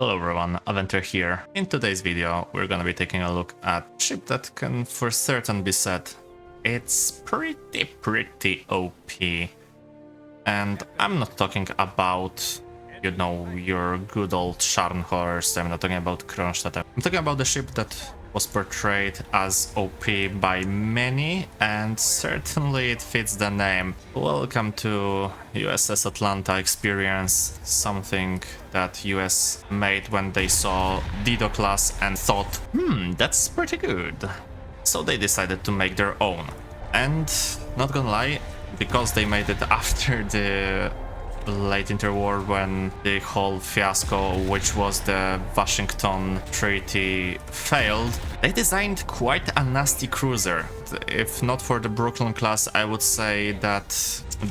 Hello everyone, Aventer here. In today's video, we're gonna be taking a look at a ship that can for certain be said it's pretty OP. And I'm not talking about, you know, your good old Scharnhorst, I'm not talking about Kronstadt. I'm talking about the ship that was portrayed as OP by many, and certainly it fits the name. Welcome to USS Atlanta experience, something that US made when they saw Dido class and thought, that's pretty good. So they decided to make their own. And not gonna lie, because they made it after the late interwar, when the whole fiasco, which was the Washington Treaty, failed, they designed quite a nasty cruiser. If not for the Brooklyn class, I would say that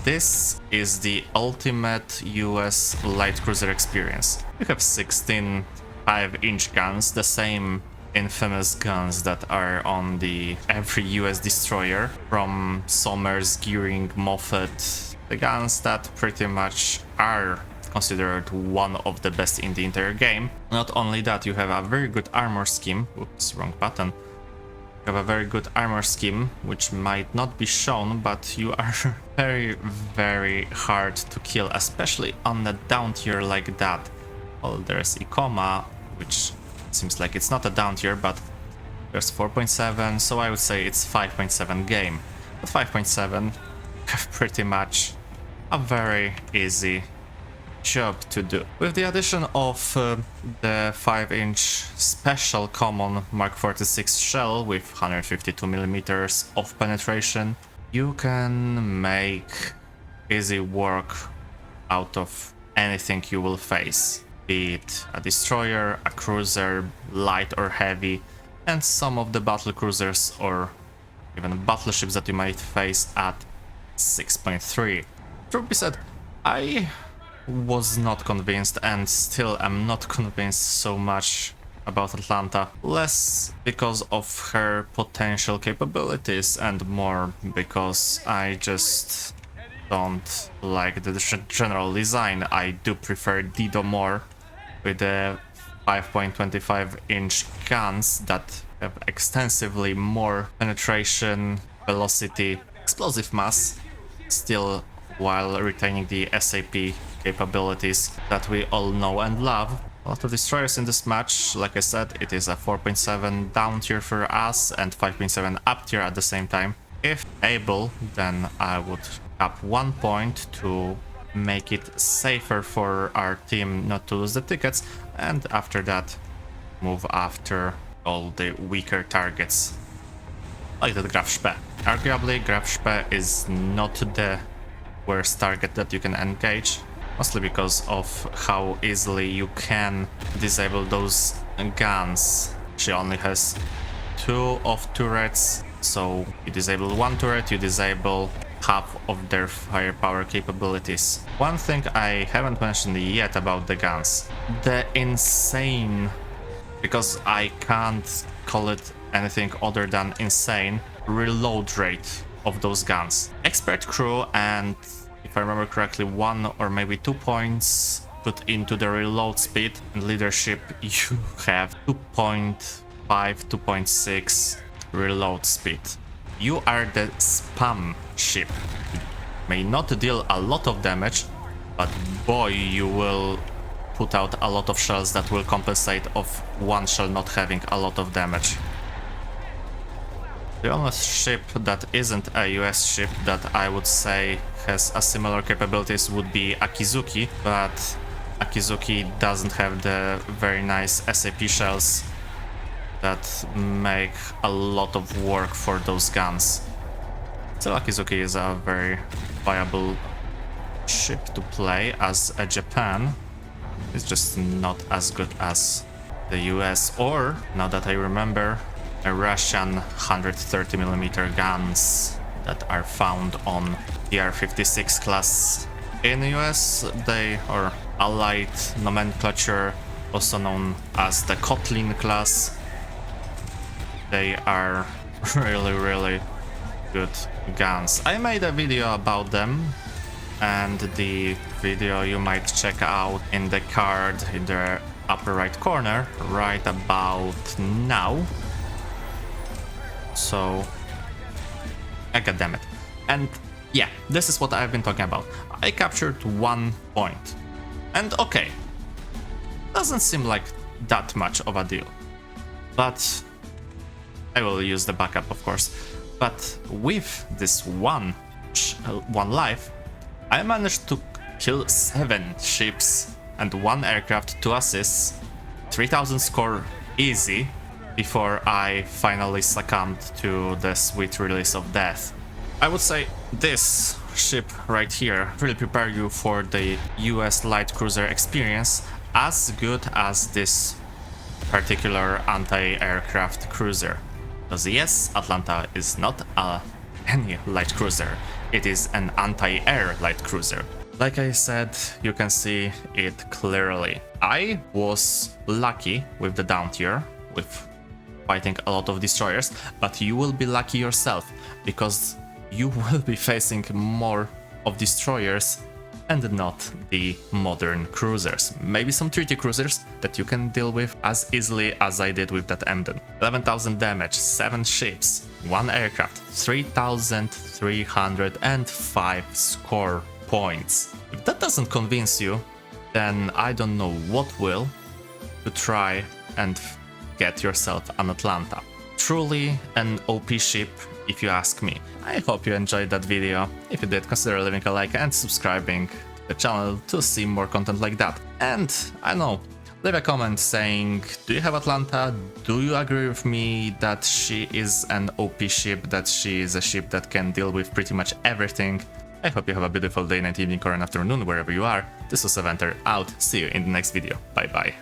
this is the ultimate US light cruiser experience. You have 16 5-inch guns, the same infamous guns that are on the every US destroyer, from Somers, Gearing, Moffett, the guns that pretty much are considered one of the best in the entire game. Not only that, you have a very good armor scheme. Oops, wrong button. You have a very good armor scheme, which might not be shown, but you are very hard to kill, especially on a down tier like that. Well, there's Ikoma, which seems like it's not a down tier, but there's 4.7, so I would say it's 5.7 game. But 5.7 have pretty much a very easy job to do. With the addition of the 5-inch special common Mark 46 shell with 152mm of penetration, you can make easy work out of anything you will face, be it a destroyer, a cruiser, light or heavy, and some of the battle cruisers or even battleships that you might face at 6.3. Truth be said, I was not convinced and still am not convinced so much about Atlanta, less because of her potential capabilities and more because I just don't like the general design. I do prefer Dido more, with the 5.25-inch guns that have extensively more penetration, velocity, explosive mass, still while retaining the SAP capabilities that we all know and love. A lot of destroyers in this match. Like I said, it is a 4.7 down tier for us and 5.7 up tier at the same time. If able, then I would up 1 point to make it safer for our team not to lose the tickets, and after that move after all the weaker targets, like the Grafspe. Arguably, Grafspe is not the worst target that you can engage, mostly because of how easily you can disable those guns. She only has 2 of turrets, so you disable 1 turret, you disable half of their firepower capabilities. One thing I haven't mentioned yet about the guns, the insane, because I can't call it anything other than insane, reload rate of those guns. Expert crew, and if I remember correctly, 1 or maybe 2 points put into the reload speed, and leadership you have 2.5, 2.6 reload speed. You are the spam ship. You may not deal a lot of damage, but boy, you will put out a lot of shells that will compensate of one shell not having a lot of damage. The only ship that isn't a US ship that I would say has a similar capabilities would be Akizuki, but Akizuki doesn't have the very nice SAP shells that make a lot of work for those guns. So Akizuki is a very viable ship to play as a Japan. It's just not as good as the US, or, now that I remember, a Russian 130mm guns that are found on TR-56 class. In the US, they are Allied nomenclature, also known as the Kotlin class. They are really good guns. I made a video about them, and the video you might check out in the card, in the upper right corner right about now. So, God damn it. And yeah, this is what I've been talking about. I captured 1 point. And okay, doesn't seem like that much of a deal. But I will use the backup, of course. But with this one life, I managed to kill 7 ships and 1 aircraft, 2 assists, 3000 score easy, before I finally succumbed to the sweet release of death. I would say this ship right here really prepare you for the US light cruiser experience, as good as this particular anti-aircraft cruiser. Because yes, Atlanta is not any light cruiser, it is an anti-air light cruiser. Like I said, you can see it clearly. I was lucky with the down tier, with fighting a lot of destroyers, but you will be lucky yourself, because you will be facing more of destroyers and not the modern cruisers. Maybe some treaty cruisers that you can deal with as easily as I did with that Emden. 11,000 damage, 7 ships, 1 aircraft, 3,305 score points. If that doesn't convince you, then I don't know what will, to try and get yourself an Atlanta. Truly an OP ship, if you ask me. I hope you enjoyed that video. If you did, consider leaving a like and subscribing to the channel to see more content like that. And I know, leave a comment saying, do you have Atlanta? Do you agree with me that she is an OP ship, that she is a ship that can deal with pretty much everything? I hope you have a beautiful day, night, evening, or an afternoon wherever you are. This was Warthunder out. See you in the next video. Bye bye.